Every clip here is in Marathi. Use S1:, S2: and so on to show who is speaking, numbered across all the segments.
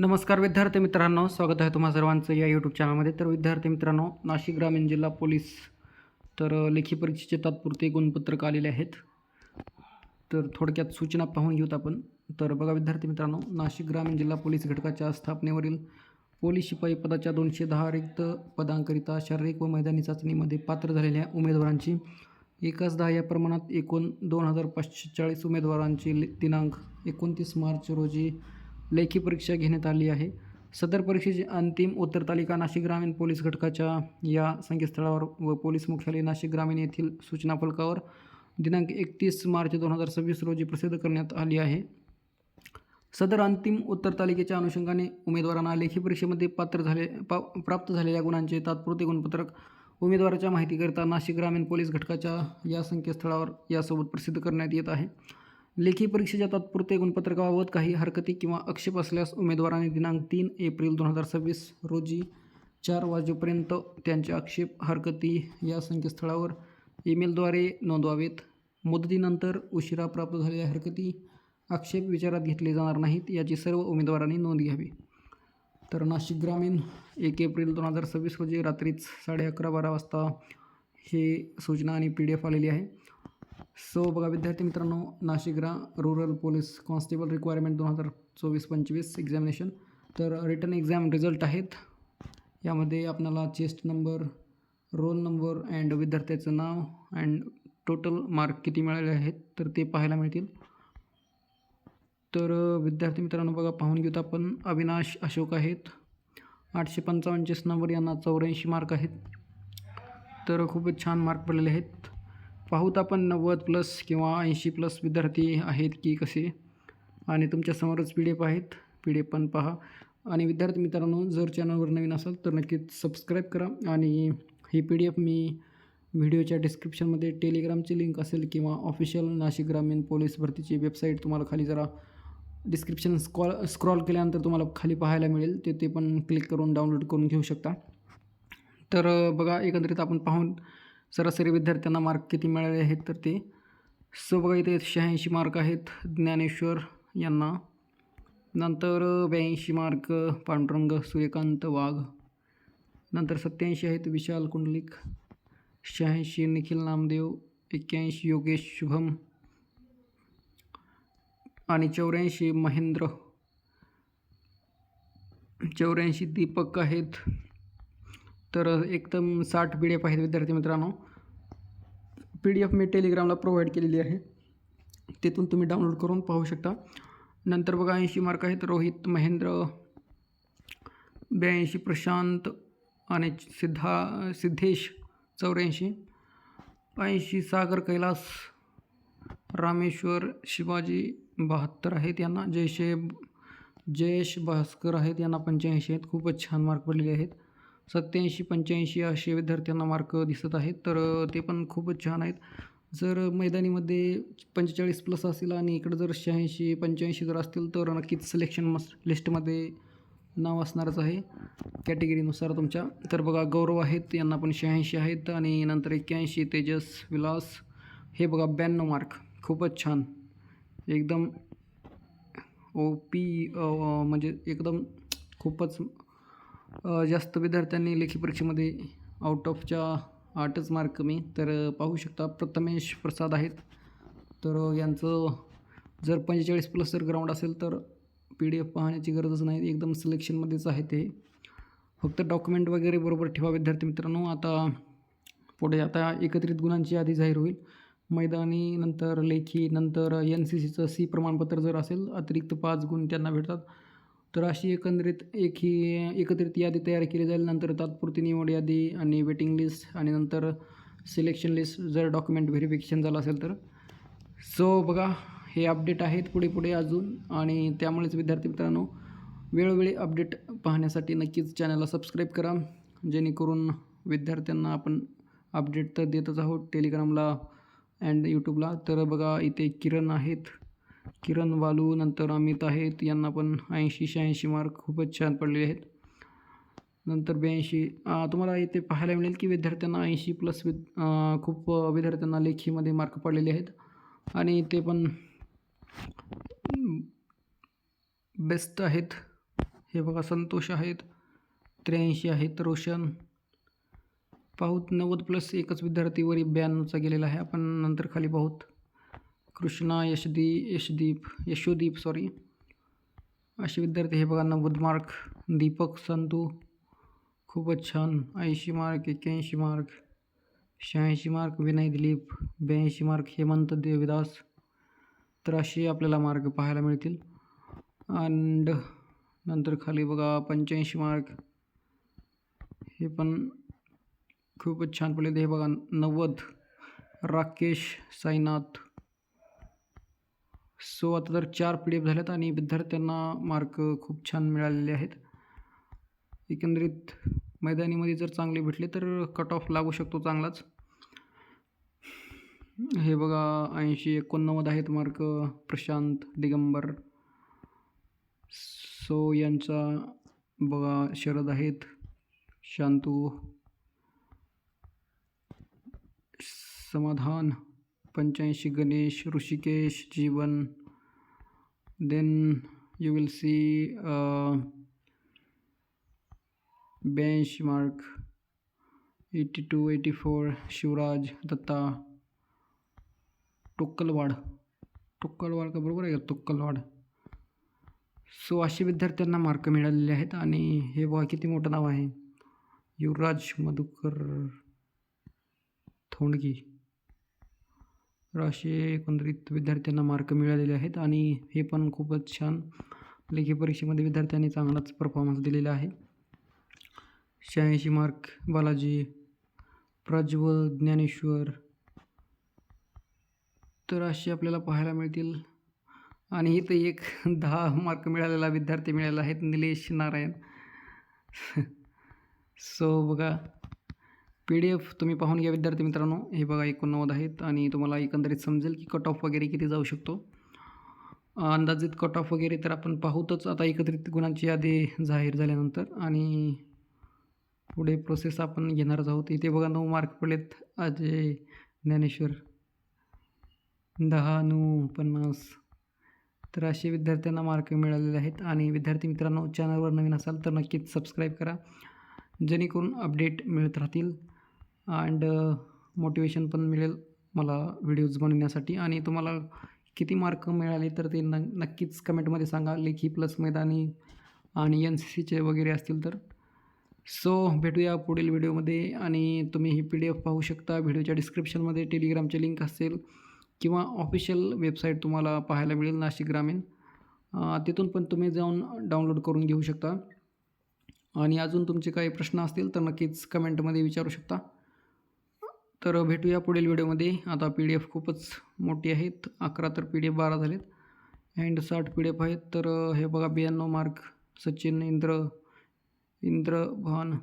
S1: नमस्कार विद्यार्थी मित्रांनो, स्वागत आहे तुम्हा सर्वांचं या यूट्यूब चॅनलमध्ये. तर विद्यार्थी मित्रांनो, नाशिक ग्रामीण जिल्हा पोलीस लेखी परीक्षेचे तात्पुरते गुणपत्रक आलेले आहेत. तर थोडक्यात सूचना पाहून घेऊत आपण. तर बघा विद्यार्थी मित्रांनो, नाशिक ग्रामीण जिल्हा पोलीस घटकाच्या स्थापनेवरील पोलीस शिपाई पदाच्या 210 रिक्त पदांकरिता शारीरिक व मैदानी चाचणीमध्ये पात्र झालेल्या उमेदवारांची 1/10 या प्रमाणात एकूण 2540 उमेदवारांची दिनांक 29 मार्च रोजी लेखी परीक्षा घेण्यात आली आहे. सदर परीक्षेची अंतिम उत्तर तालिका नाशिक ग्रामीण पोलीस घटकाच्या या संकेतस्थळावर व पोलीस मुख्यालय नाशिक ग्रामीण येथील सूचना फलकावर दिनांक 31 मार्च 2026 रोजी प्रसिद्ध करण्यात आली आहे. सदर अंतिम उत्तर तालिकेच्या अनुषंगाने उमेदवारांना लेखी परीक्षेमध्ये प्राप्त झालेल्या गुणांचे तात्पुरते गुणपत्रक उमेदवाराच्या माहितीकरिता नाशिक ग्रामीण पोलीस घटकाच्या या संकेतस्थळावर यासोबत प्रसिद्ध करण्यात येत आहे. लेखी परीक्षेच्या तात्पुरते गुणपत्रकाबाबत काही हरकती किंवा आक्षेप असल्यास उमेदवारांनी दिनांक 3 एप्रिल 2026 रोजी 4 वाजेपर्यंत त्यांचे आक्षेप हरकती या संकेतस्थळावर ईमेलद्वारे नोंदवावेत. मुदतीनंतर उशिरा प्राप्त झालेल्या हरकती आक्षेप विचारात घेतले जाणार नाहीत याची सर्व उमेदवारांनी नोंद घ्यावी. तर नाशिक ग्रामीण 1 एप्रिल 2026 रोजी रात्रीच 11:30-12 वाजता हे सूचना आणि PDF आलेली आहे. सो बघा विद्यार्थी मित्रांनो, Nashik rural police constable requirement 2024-25 examination. तर रिटर्न एक्झाम रिझल्ट आहेत. यामध्ये आपल्याला chest number, roll number and विद्यार्थ्याचं नाव अँड टोटल मार्क किती मिळाले आहेत तर ते पाहायला मिळतील. तर विद्यार्थी मित्रांनो बघा, पाहून घेऊत आपण. अविनाश अशोक आहेत, 855 चेस्ट नंबर, यांना 84 मार्क आहेत. तर खूपच छान मार्क पडलेले आहेत. पाहूत आपण 90+ किंवा 80+ विद्यार्थी आहेत की कसे. आणि तुमच्यासमोरच PDF आहेत, PDF पण पहा. आणि विद्यार्थी मित्रांनो, जर चॅनलवर नवीन असाल तर नक्कीच सबस्क्राईब करा. आणि ही PDF मी व्हिडिओच्या डिस्क्रिप्शनमध्ये टेलिग्रामची लिंक असेल किंवा ऑफिशियल नाशिक ग्रामीण पोलीस भरतीची वेबसाईट तुम्हाला खाली जरा डिस्क्रिप्शन स्क्रॉल केल्यानंतर तुम्हाला खाली पाहायला मिळेल, ते पण क्लिक करून डाउनलोड करून घेऊ शकता. तर बघा, एकंदरीत आपण पाहून सरासरी विद्यार्थ्यांना मार्क किती मिळाले आहेत तर ते. सो बघा, इथे 86 मार्क आहेत ज्ञानेश्वर यांना. नंतर 82 मार्क पांडुरंग सूर्यकांत वाघ. नंतर 87 आहेत विशाल कुंडलिक. 86 निखिल नामदेव. 81 योगेश शुभम. आणि 84 महेंद्र. 84 दीपक आहेत. तर एकदम 60 PDF आहेत विद्यार्थी मित्रांनो. PDF मी टेलिग्रामला प्रोव्हाइड केलेली आहे, तिथून तुम्ही डाउनलोड करून पाहू शकता. नंतर बघा 80 मार्क आहेत रोहित महेंद्र. 82 प्रशांत आणि सिद्धेश. 84 80 सागर कैलास. रामेश्वर शिवाजी 72 आहेत यांना. जयेश भास्कर आहेत यांना 85 आहेत. खूपच छान मार्क पडलेले आहेत. 87 85 असे विद्यार्थ्यांना मार्क दिसत आहेत, तर ते पण खूपच छान आहेत. जर मैदानीमध्ये 45+ असेल आणि इकडं जर 86 85 जर असतील तर नक्कीच सिलेक्शन लिस्टमध्ये नाव असणारच आहे कॅटेगरीनुसार तुमच्या. तर बघा, गौरव आहेत, यांना पण 86 आहेत. आणि नंतर 81 तेजस विलास. हे बघा 92 मार्क. खूपच छान, एकदम OP, म्हणजे एकदम खूपच जास्त विद्यार्थ्यांनी लेखी परीक्षेमध्ये आउट ऑफच्या 8च मार्क कमी. तर पाहू शकता प्रथमेश प्रसाद आहेत. तर यांचं जर 45+ जर ग्राउंड असेल तर PDF पाहण्याची गरजच नाही, एकदम सिलेक्शनमध्येच आहे ते. फक्त डॉक्युमेंट वगैरे बरोबर ठेवा विद्यार्थी मित्रांनो. आता एकत्रित गुणांची यादी जाहीर होईल. मैदानी, नंतर लेखी, नंतर NCCचं C प्रमाणपत्र जर असेल अतिरिक्त 5 गुण त्यांना भेटतात. तर अशी एकत्रित यादी तयार केली जाईल. नंतर तात्पुरती निवड यादी आणि वेटिंग लिस्ट आणि नंतर सिलेक्शन लिस्ट जर डॉक्युमेंट व्हेरिफिकेशन झालं असेल तर. सो बघा, हे अपडेट आहेत पुढे अजून. आणि त्यामुळेच विद्यार्थी मित्रांनो, वेळोवेळी अपडेट पाहण्यासाठी नक्कीच चॅनलला सबस्क्राईब करा, जेणेकरून विद्यार्थ्यांना आपण अपडेट तर देतच आहोत टेलिग्रामला अँड यूट्यूबला. तर बघा, इथे किरण आहेत, किरण वालू. नंतर अमित आहेत, यांना पण 80-86 मार्क खूपच छान पडलेले आहेत. नंतर 82. तुम्हाला इथे पाहायला मिळेल की विद्यार्थ्यांना 80+ खूप विद्यार्थ्यांना लेखीमध्ये मार्क पडलेले आहेत. आणि ते पण बेस्ट आहेत हे बघा संतोष आहेत, 83 आहेत. रोशन पाहूत 90+ एकच विद्यार्थी वरी 92चा गेलेला आहे. आपण नंतर खाली पाहूत. कृष्णा यशोदीप असे विद्यार्थी हे बघा 90 मार्क. दीपक संतू खूपच छान 80 mark. 81 mark. 86 mark. Vinay Dilip 82 mark. Hemant Devdas. तर असे आपल्याला मार्क पाहायला मिळतील. अँड नंतर खाली बघा 85 मार्क. हे पण खूपच छान पडले. हे बघा 90 राकेश साईनाथ. सो आता तर 4 PDF झाल्यात आणि विद्यार्थ्यांना मार्क खूप छान मिळालेले आहेत. एकंदरीत मैदानीमध्ये जर चांगले भेटले तर कट ऑफ लागू शकतो चांगलाच. हे बघा 80 89 आहेत मार्क. प्रशांत दिगंबर. सो यांचा बघा शरद आहेत. Shantu Samadhan 85. Ganesh Rushikesh Jeevan. Then you will see 82 mark. 82 84 Shivraj Datta. Tokkalwad का बरोबर आहे का टोक्कलवाड. सो असे विद्यार्थ्यांना मार्क मिळालेले आहेत. आणि हे बघा किती मोठं नाव आहे, युवराज मधुकर थोंडगी. तर असे एकंदरीत विद्यार्थ्यांना मार्क मिळालेले आहेत. आणि हे पण खूपच छान लेखी परीक्षेमध्ये विद्यार्थ्यांनी चांगलाच परफॉर्मन्स दिलेला आहे. 86 मार्क बालाजी. प्रज्वल ज्ञानेश्वर. तर असे आपल्याला पाहायला मिळतील. आणि इथं एक 10 मार्क मिळालेला विद्यार्थी मिळालेला आहेत, निलेश नारायण. सो बघा PDF तुम्ही पाहून घ्या विद्यार्थी मित्रांनो. हे बघा 89 आहेत आणि तुम्हाला एकंदरीत समजेल की कट ऑफ वगैरे किती जाऊ शकतो. अंदाजित कट ऑफ वगैरे तर आपण पाहूतच आता एकत्रित गुणांची यादी जाहीर झाल्यानंतर. आणि पुढे प्रोसेस आपण घेणारच आहोत. इथे बघा 9 मार्क पडलेत अजय ज्ञानेश्वर. 10 9 50. तर असे विद्यार्थ्यांना मार्क मिळालेले आहेत. आणि विद्यार्थी मित्रांनो चॅनलवर नवीन असाल तर नक्कीच सबस्क्राईब करा, जेणेकरून अपडेट मिळत राहतील. अँड मोटिवेशन पण मिळेल मला व्हिडिओज बनवण्यासाठी. आणि तुम्हाला किती मार्क मिळाले तर ते नक्कीच कमेंटमध्ये सांगा. लेखी प्लस मैदानी आणि NCCचे वगैरे असतील तर. सो भेटूया पुढील व्हिडिओमध्ये. आणि तुम्ही ही PDF पाहू शकता. व्हिडिओच्या डिस्क्रिप्शनमध्ये टेलिग्रामचे लिंक असेल किंवा ऑफिशियल वेबसाईट तुम्हाला पाहायला मिळेल नाशिक ग्रामीण. तिथून पण तुम्ही जाऊन डाउनलोड करून घेऊ शकता. आणि अजून तुमचे काही प्रश्न असतील तर नक्कीच कमेंटमध्ये विचारू शकता. तर भेटूया पुढील व्हिडिओमध्ये. आता PDF खूपच मोठी आहेत. 11 तर PDF 12 झालेत अँड 60 PDF आहेत. तर हे बघा 92 मार्क. सचिन इंद्रभान.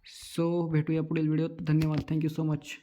S1: सो भेटूया पुढील व्हिडिओत. धन्यवाद. Thank you so much.